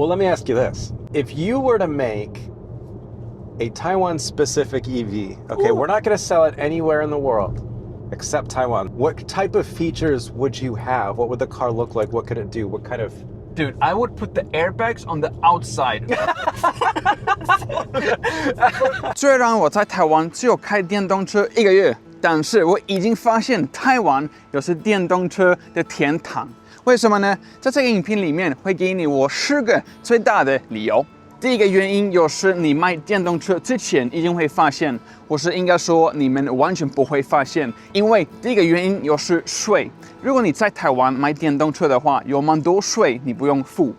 Well, let me ask you this. If you were to make a Taiwan-specific EV, okay, Ooh. we're not going to sell it anywhere in the world except Taiwan. What type of features would you have? What would the car look like? What could it do? What kind of... Dude, I would put the airbags on the outside. 虽然我在台湾只有开电动车1个月，但是我已经发现台湾又是电动车的天堂。为什么呢？在这个影片里面会给你我10个最大的理由。第一个原因就是你买电动车之前一定会发现，或是应该说你们完全不会发现，因为第一个原因就是税。如果你在台湾买电动车的话，有蛮多税你不用付，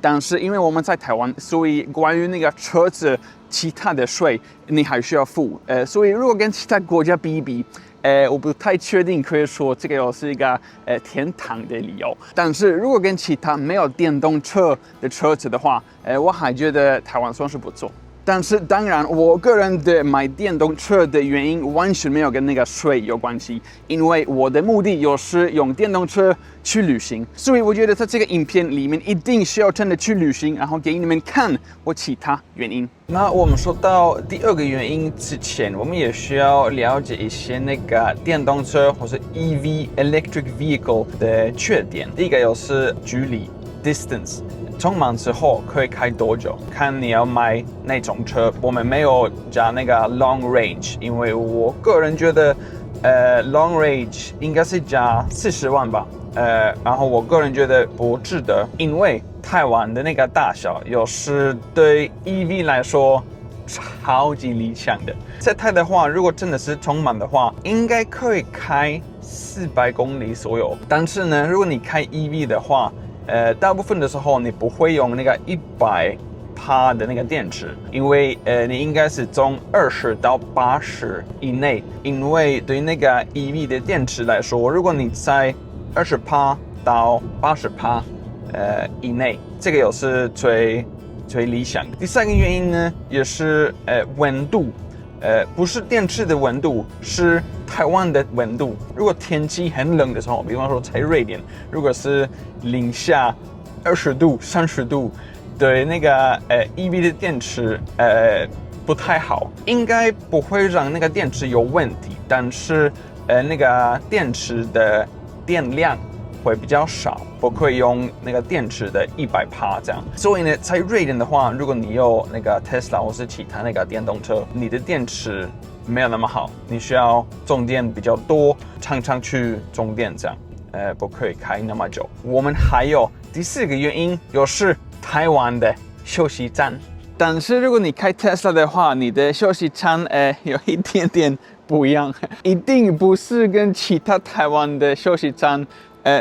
但是因为我们在台湾，所以关于那个车子其他的税你还需要付，所以如果跟其他国家比一比。我不太确定可以说这个又是一个天堂的理由，但是如果跟其他没有电动车的车子的话，我还觉得台湾算是不错。但是当然，我个人的买电动车的原因完全没有跟那个税有关系，因为我的目的就是用电动车去旅行，所以我觉得在这个影片里面一定需要真的去旅行，然后给你们看我其他原因。那我们说到第2个原因之前，我们也需要了解一些那个电动车或是 EV（Electric Vehicle） 的缺点。第一个就是距离 （distance）。充满之后可以开多久？看你要买哪种车。我们没有加那个 long range， 因为我个人觉得，long range 应该是加40万吧。然后我个人觉得不值得，因为台湾的那个大小，有时对 EV 来说超级理想的。在台的话，如果真的是充满的话，应该可以开400公里左右。但是呢，如果你开 EV 的话，大部分的时候你不会用那个100%的那个电池，因为你应该是从20到80以内，因为对那个 EV 的电池来说，如果你在20%到80%以内，这个又是最理想的。第3个原因呢，也是温度。不是电池的温度，是台湾的温度。如果天气很冷的时候，比方说在瑞典，如果是零下20度、30度，对那个EV 的电池不太好，应该不会让那个电池有问题，但是那个电池的电量会比较少，不可以用那个电池的100%这样。所以呢，在瑞典的话，如果你有那个 Tesla 或是其他那个电动车，你的电池没有那么好，你需要充电比较多，常常去充电这样，不可以开那么久。我们还有第4个原因，就是台湾的休息站。但是如果你开 Tesla 的话，你的休息站有一点点不一样，一定不是跟其他台湾的休息站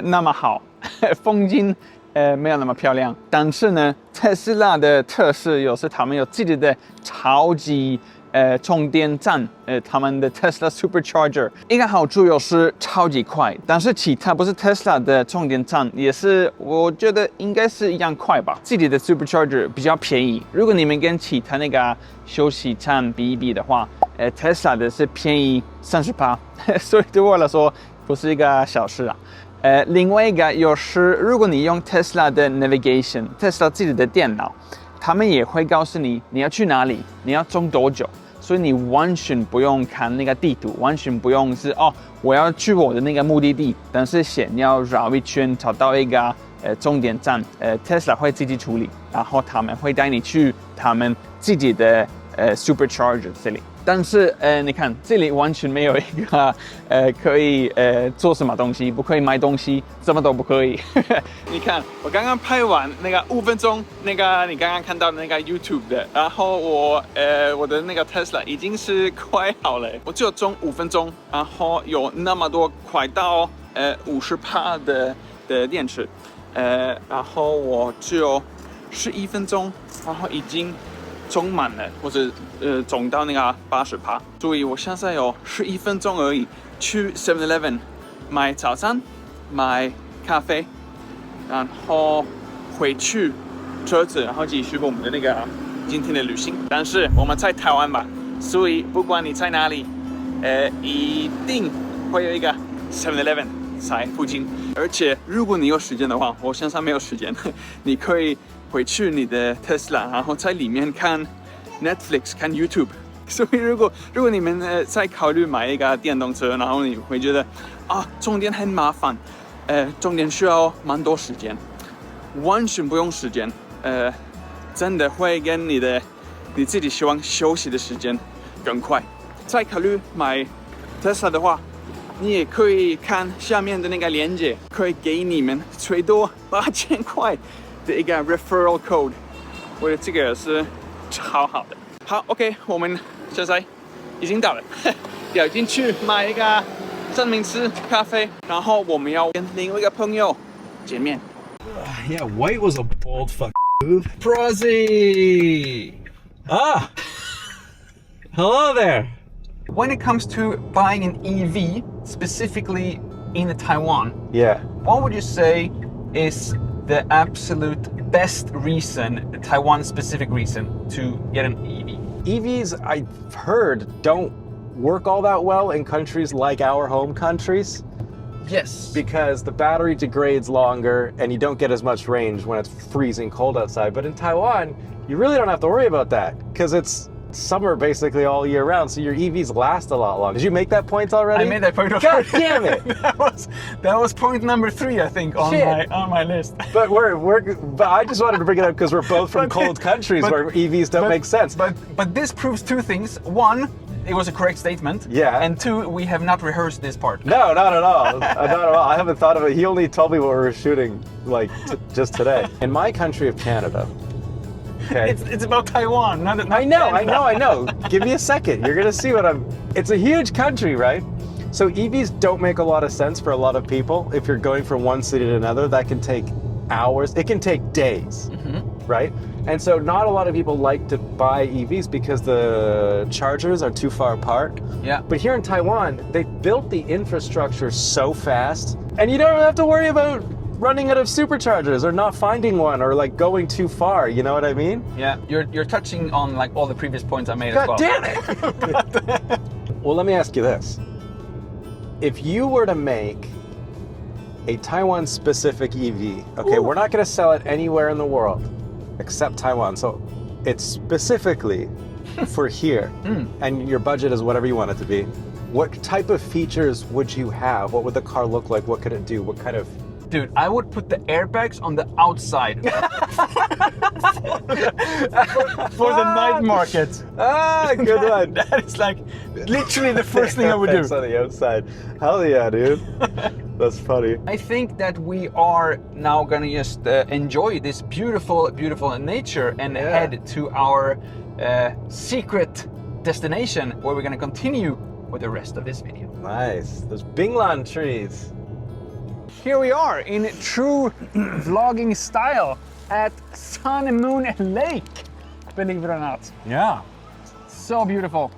那么好，风景没有那么漂亮。但是呢，特斯拉的特色是他们有自己的超级充电站，他们的 Tesla Supercharger 一个好处是超级快，但是其他不是 Tesla 的充电站也是，我觉得应该是一样快吧。自己的 Supercharger 比较便宜，如果你们跟其他那个休息站比一比的话，Tesla 的是便宜30%，所以对我来说不是一个小事啊。另外一个是，如果你用 Tesla 的 Navigation，Tesla 自己的电脑，他们也会告诉你你要去哪里，你要充多久，所以你完全不用看那个地图，完全不用是我要去我的那个目的地，但是先要绕一圈找到一个终点站，Tesla 会自己处理，然后他们会带你去他们自己的Supercharger 这里。但是你看这里完全没有一个可以做什么东西，不可以买东西，什么都不可以。你看我刚刚拍完那个5分钟，那个你刚刚看到的那个 YouTube 的，然后我的那个 Tesla 已经是快好了，我只有充5分钟，然后有那么多快到50%的电池，然后我只有11分钟，然后已经充满了，或者充到那个80%，所以我现在有11分钟而已，去 7-Eleven 买早餐，买咖啡，然后回去车子，然后继续我们的那个今天的旅行。但是我们在台湾吧，所以不管你在哪里，一定会有一个 7-Eleven 在附近。而且如果你有时间的话，我现在没有时间，你可以回去你的 Tesla， 然后在里面看 Netflix、看 YouTube。所以如果你们在考虑买一个电动车，然后你会觉得充电很麻烦，充电需要蛮多时间，完全不用时间，真的会跟你自己希望休息的时间更快。再考虑买 Tesla 的话，你也可以看下面的那个链接，可以给你们最多8000块的一个 referral code， 我觉得这个是超好的。好 ，OK， 我们现在已经到了，要进去买一个三明治、咖啡，然后我们要跟另外一个朋友见面。Yeah, white was a bold fuck move. Prozzie! Hello there. When it comes to buying an EV, specifically in Taiwan, Yeah. what would you say is the absolute best reason, the Taiwan-specific reason, to get an EV? EVs, I've heard, don't work all that well in countries like our home countries Yes. because the battery degrades longer and you don't get as much range when it's freezing cold outside. But in Taiwan, you really don't have to worry about that because it's summer basically all year round, so your EVs last a lot longer. Did you make that point already? I made that point God already. damn it! that was point number 3, I think, on my list. But but I just wanted to bring it up because we're both from cold countries where EVs don't make sense. But this proves 2 things. 1, it was a correct statement. Yeah. And 2, we have not rehearsed this part. No, not at all. Not at all. I haven't thought of it. He only told me what we were shooting like just today. In my country of Canada. Okay. It's about Taiwan, not I know. Give me a second. You're gonna see it's a huge country, right? So EVs don't make a lot of sense for a lot of people. If you're going from one city to another, that can take hours. It can take days, right? And so not a lot of people like to buy EVs because the chargers are too far apart. Yeah. But here in Taiwan, they built the infrastructure so fast, and you don't have to worry about running out of superchargers or not finding one or like going too far, you know what I mean? Yeah, you're touching on like all the previous points I made as well. God damn it! Well, let me ask you this. If you were to make a Taiwan-specific EV, okay, we're not gonna sell it anywhere in the world except Taiwan, so it's specifically for here, and your budget is whatever you want it to be. What type of features would you have? What would the car look like? What could it do? What kind of... Dude, I would put the airbags on the outside for the night market. Good one. That is like literally the first thing I would do. On the outside. Hell yeah, dude. That's funny. I think that we are now gonna just enjoy this beautiful, beautiful nature and head to our secret destination where we're gonna continue with the rest of this video. Nice. There's Binglan trees. Here we are in true vlogging style at Sun and Moon Lake, believe it or not. Yeah. So beautiful.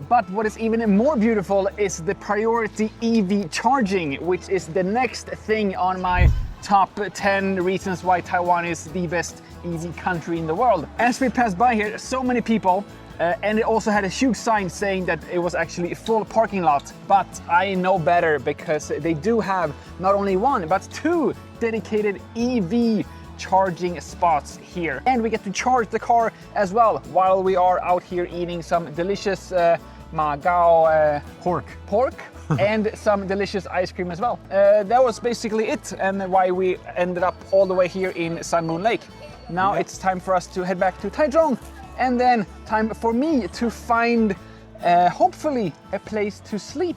But what is even more beautiful is the priority EV charging, which is the next thing on my top 10 reasons why Taiwan is the best EV country in the world. As we pass by here, so many people, and it also had a huge sign saying that it was actually a full parking lot. But I know better because they do have not only 1, but 2 dedicated EV charging spots here. And we get to charge the car as well while we are out here eating some delicious Magao pork and some delicious ice cream as well. That was basically it and why we ended up all the way here in Sun Moon Lake. Now it's time for us to head back to Taichung. And then time for me to find, hopefully, a place to sleep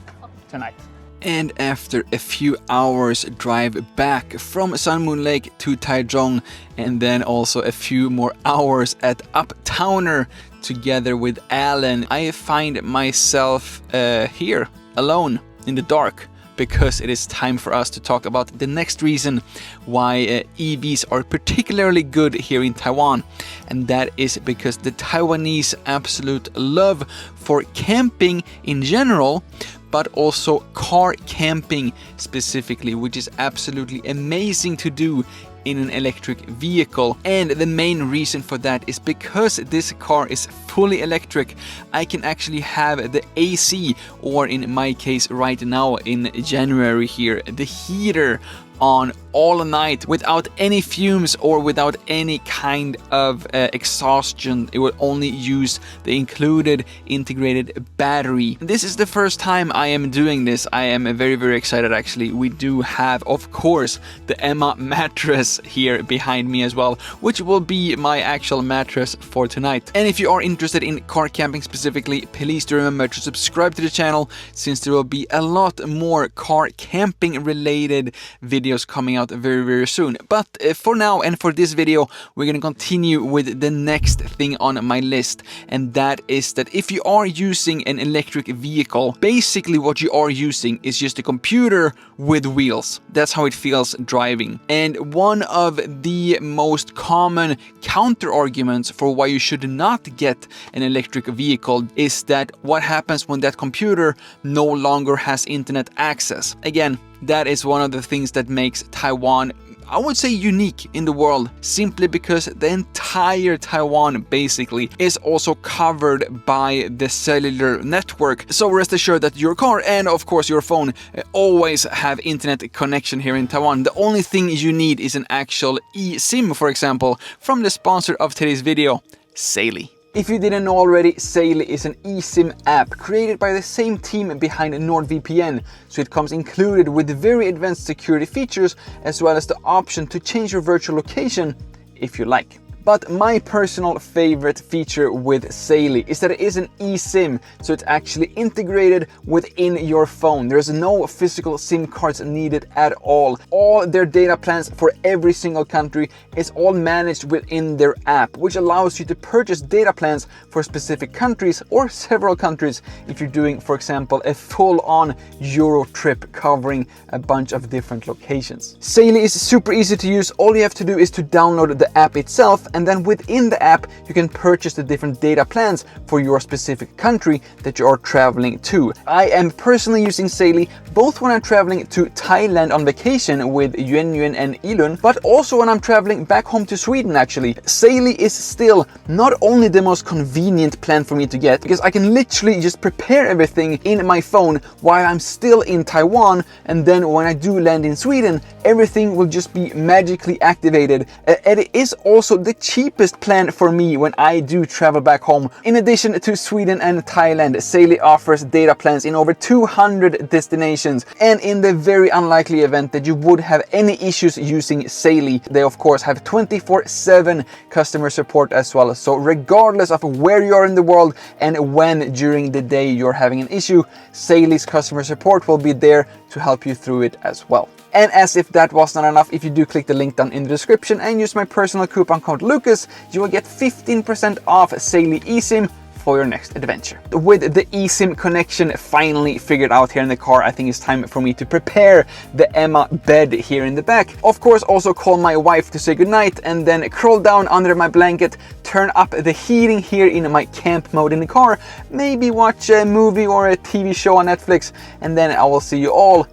tonight. And after a few hours drive back from Sun Moon Lake to Taichung, and then also a few more hours at Uptowner together with Alan, I find myself here alone in the dark, because it is time for us to talk about the next reason why EVs are particularly good here in Taiwan. And that is because the Taiwanese absolute love for camping in general, but also car camping specifically, which is absolutely amazing to do in an electric vehicle. And the main reason for that is because this car is fully electric, I can actually have the AC, or in my case right now in January here, the heater on all night without any fumes or without any kind of exhaustion. It will only use the included integrated battery. This is the first time I am doing this. I am very, very excited actually. We do have, of course, the Emma mattress here behind me as well, which will be my actual mattress for tonight. And if you are interested in car camping specifically, please do remember to subscribe to the channel, since there will be a lot more car camping related videos coming out very, very soon. But for now and for this video, we're gonna continue with the next thing on my list, and that is that if you are using an electric vehicle, basically what you are using is just a computer with wheels. That's how it feels driving. And one of the most common counter arguments for why you should not get an electric vehicle is that what happens when that computer no longer has internet access. Again, that is one of the things that makes Taiwan, I would say, unique in the world, simply because the entire Taiwan basically is also covered by the cellular network. So rest assured that your car and of course your phone always have internet connection here in Taiwan. The only thing you need is an actual eSIM, for example, from the sponsor of today's video, Saily. If you didn't know already, Saily is an eSIM app created by the same team behind NordVPN, so it comes included with very advanced security features as well as the option to change your virtual location if you like. But my personal favorite feature with Saily is that it is an eSIM, so it's actually integrated within your phone. There's no physical SIM cards needed at all. All their data plans for every single country is all managed within their app, which allows you to purchase data plans for specific countries or several countries if you're doing, for example, a full-on Euro trip covering a bunch of different locations. Saily is super easy to use. All you have to do is to download the app itself, and then within the app you can purchase the different data plans for your specific country that you are traveling to. I am personally using Saily both when I'm traveling to Thailand on vacation with Yuan Yuan and Ilun, but also when I'm traveling back home to Sweden actually. Saily is still not only the most convenient plan for me to get, because I can literally just prepare everything in my phone while I'm still in Taiwan, and then when I do land in Sweden, everything will just be magically activated. And it is also the cheapest plan for me when I do travel back home. In addition to Sweden and Thailand, Saily offers data plans in over 200 destinations, and in the very unlikely event that you would have any issues using Saily, they of course have 24/7 customer support as well. So regardless of where you are in the world and when during the day you're having an issue, Saily's customer support will be there to help you through it as well. And as if that was not enough, if you do click the link down in the description and use my personal coupon code Lukas, you will get 15% off Saily eSIM for your next adventure. With the eSIM connection finally figured out here in the car, I think it's time for me to prepare the Emma bed here in the back. Of course, also call my wife to say goodnight, and then crawl down under my blanket, turn up the heating here in my camp mode in the car, maybe watch a movie or a TV show on Netflix, and then I will see you all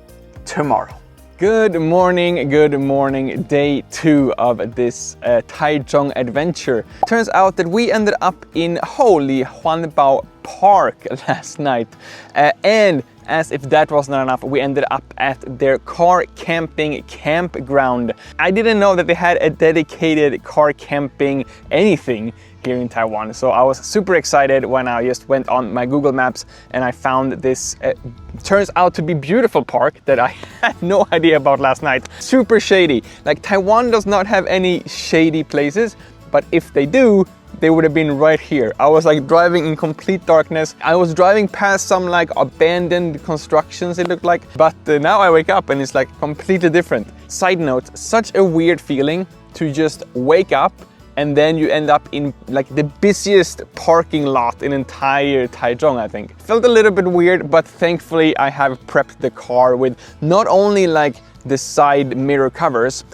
tomorrow. Good morning, day 2 of this Taichung adventure. Turns out that we ended up in Holy Huanbao Park last night, and as if that was not enough, we ended up at their car camping campground. I didn't know that they had a dedicated car camping anything here in Taiwan, so I was super excited when I just went on my Google Maps and I found this turns out to be beautiful park that I had no idea about last night. Super shady. Like, Taiwan does not have any shady places, but if they do, they would have been right here. I was like driving in complete darkness. I was driving past some like abandoned constructions, it looked like, but now I wake up and it's like completely different. Side note, such a weird feeling to just wake up and then you end up in like the busiest parking lot in entire Taichung, I think. Felt a little bit weird, but thankfully I have prepped the car with not only like the side mirror covers,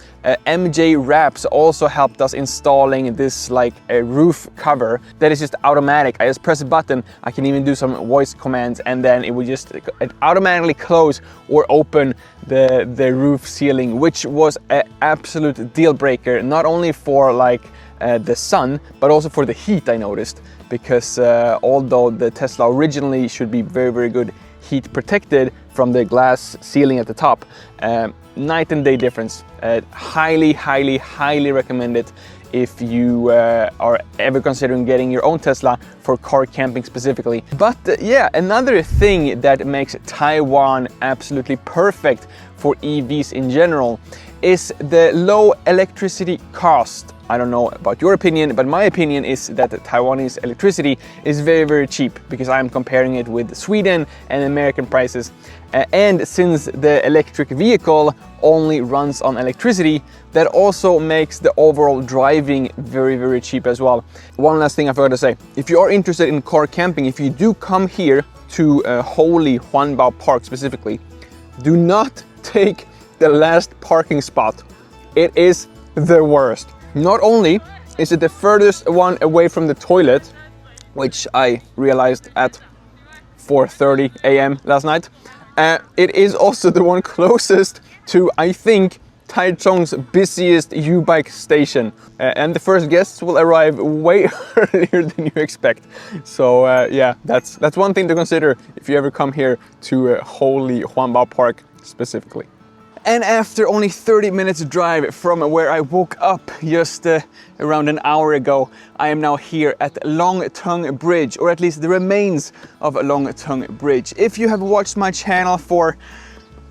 MJ Wraps also helped us installing this like a roof cover that is just automatic. I just press a button, I can even do some voice commands, and then it would just automatically close or open the roof ceiling, which was an absolute deal breaker, not only for like the sun, but also for the heat, I noticed, because although the Tesla originally should be very, very good heat protected from the glass ceiling at the top, night and day difference. Highly recommend it if you are ever considering getting your own Tesla for car camping specifically. But yeah, another thing that makes Taiwan absolutely perfect for EVs in general is the low electricity cost. I don't know about your opinion, but my opinion is that Taiwanese electricity is very cheap, because I'm comparing it with Sweden and American prices. And since the electric vehicle only runs on electricity, that also makes the overall driving very cheap as well. One last thing I forgot to say. If you are interested in car camping, if you do come here to Holy Huanbao Park specifically, do not take the last parking spot. It is the worst. Not only is it the furthest one away from the toilet, which I realized at 4:30 a.m. last night, it is also the one closest to, I think, Taichung's busiest U-bike station. And the first guests will arrive way earlier than you expect. So yeah, that's one thing to consider if you ever come here to Holy Huanbao Park specifically. And after only 30 minutes drive from where I woke up just around an hour ago, I am now here at Longtung Bridge, or at least the remains of Longtung Bridge. If you have watched my channel for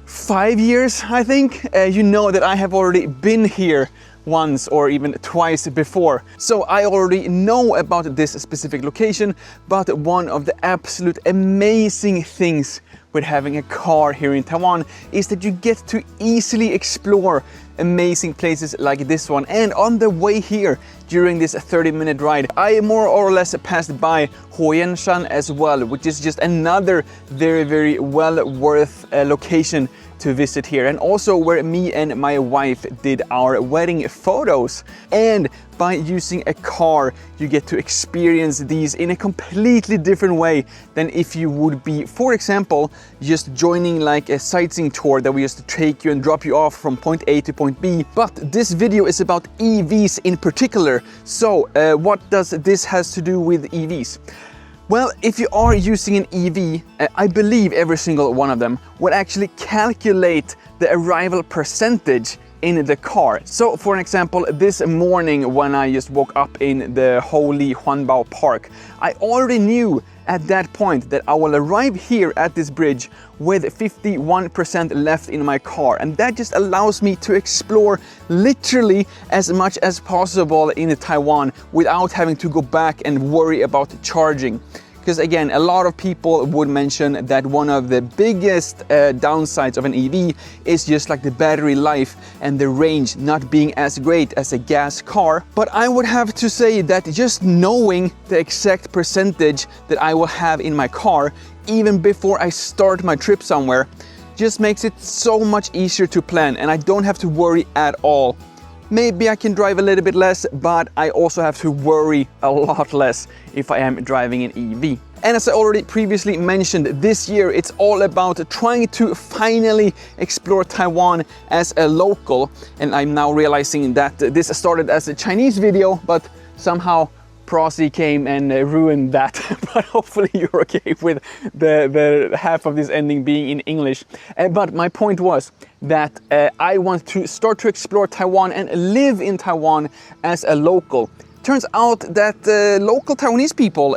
5 years, I think, you know that I have already been here once or even twice before. So I already know about this specific location, but one of the absolute amazing things with having a car here in Taiwan is that you get to easily explore amazing places like this one. And on the way here, during this 30-minute ride, I more or less passed by Huoyanshan as well, which is just another very well worth location to visit here, and also where me and my wife did our wedding photos. And by using a car, you get to experience these in a completely different way than if you would be, for example, just joining like a sightseeing tour that we used to take you and drop you off from point A to point B. But this video is about EVs in particular. So what does this has to do with EVs? Well, if you are using an EV, I believe every single one of them would actually calculate the arrival percentage in the car. So for an example, this morning when I just woke up in the Holy Huanbao Park, I already knew at that point that I will arrive here at this bridge with 51% left in my car, and that just allows me to explore literally as much as possible in Taiwan without having to go back and worry about charging. Because again, a lot of people would mention that one of the biggest downsides of an EV is just like the battery life and the range not being as great as a gas car. But I would have to say that just knowing the exact percentage that I will have in my car, even before I start my trip somewhere, just makes it so much easier to plan, and I don't have to worry at all. Maybe I can drive a little bit less, but I also have to worry a lot less if I am driving an EV. And as I already previously mentioned, this year it's all about trying to finally explore Taiwan as a local. And I'm now realizing that this started as a Chinese video, but somehow Prozzie came and ruined that. But hopefully you're okay with the half of this ending being in English. But my point was that I want to start to explore Taiwan and live in Taiwan as a local. Turns out that local Taiwanese people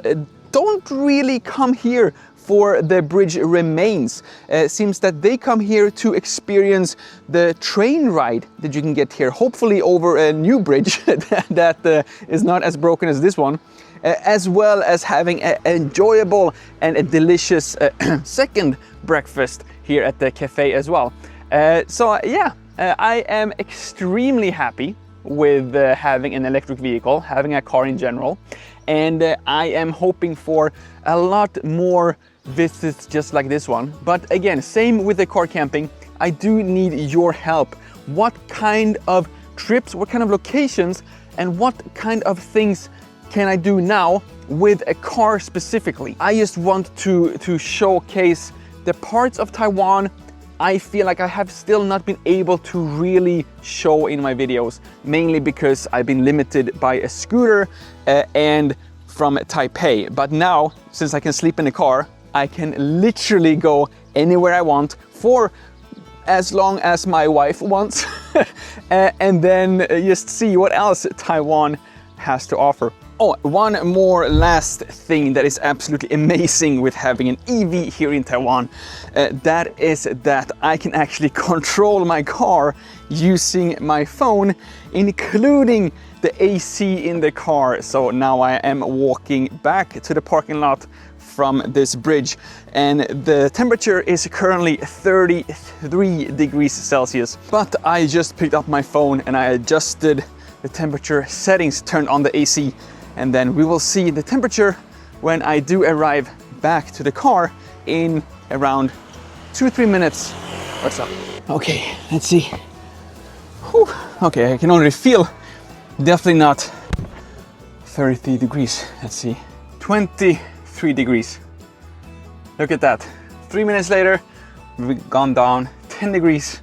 don't really come here for the bridge remains. Seems that they come here to experience the train ride that you can get here, hopefully over a new bridge that is not as broken as this one, as well as having an enjoyable and a delicious second breakfast here at the cafe as well. So yeah, I am extremely happy with having an electric vehicle, having a car in general, and I am hoping for a lot more visits just like this one. But again, same with the car camping, I do need your help. What kind of trips, what kind of locations, and what kind of things can I do now with a car specifically? I just want to showcase the parts of Taiwan I feel like I have still not been able to really show in my videos, mainly because I've been limited by a scooter and from Taipei. But now, since I can sleep in the car, I can literally go anywhere I want for as long as my wife wants, and then just see what else Taiwan has to offer. Oh, one more last thing that is absolutely amazing with having an EV here in Taiwan, that is that I can actually control my car using my phone, including the AC in the car. So now I am walking back to the parking lot from this bridge, and the temperature is currently 33 degrees Celsius. But I just picked up my phone and I adjusted the temperature settings, turned on the AC, and then we will see the temperature when I do arrive back to the car in around 2-3 minutes or so. Okay, let's see. Whew. Okay, I can already feel, definitely not 33 degrees. Let's see, 23 degrees. Look at that. 3 minutes later, we've gone down 10 degrees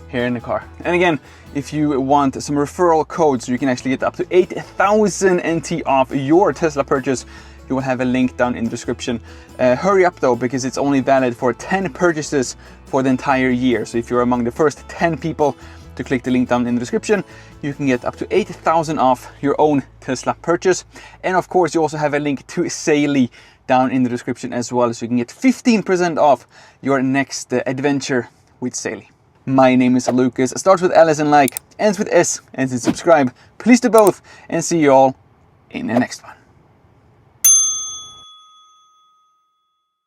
here in the car. And again, if you want some referral codes, you can actually get up to 8,000 NT off your Tesla purchase. You will have a link down in the description. Hurry up though, because it's only valid for 10 purchases for the entire year. So if you're among the first 10 people to click the link down in the description, you can get up to 8,000 off your own Tesla purchase. And of course, you also have a link to Saily down in the description as well, so you can get 15% off your next adventure with Saily. My name is Lukas. It starts with L as in like, ends with S as in subscribe. Please do both, and see you all in the next one.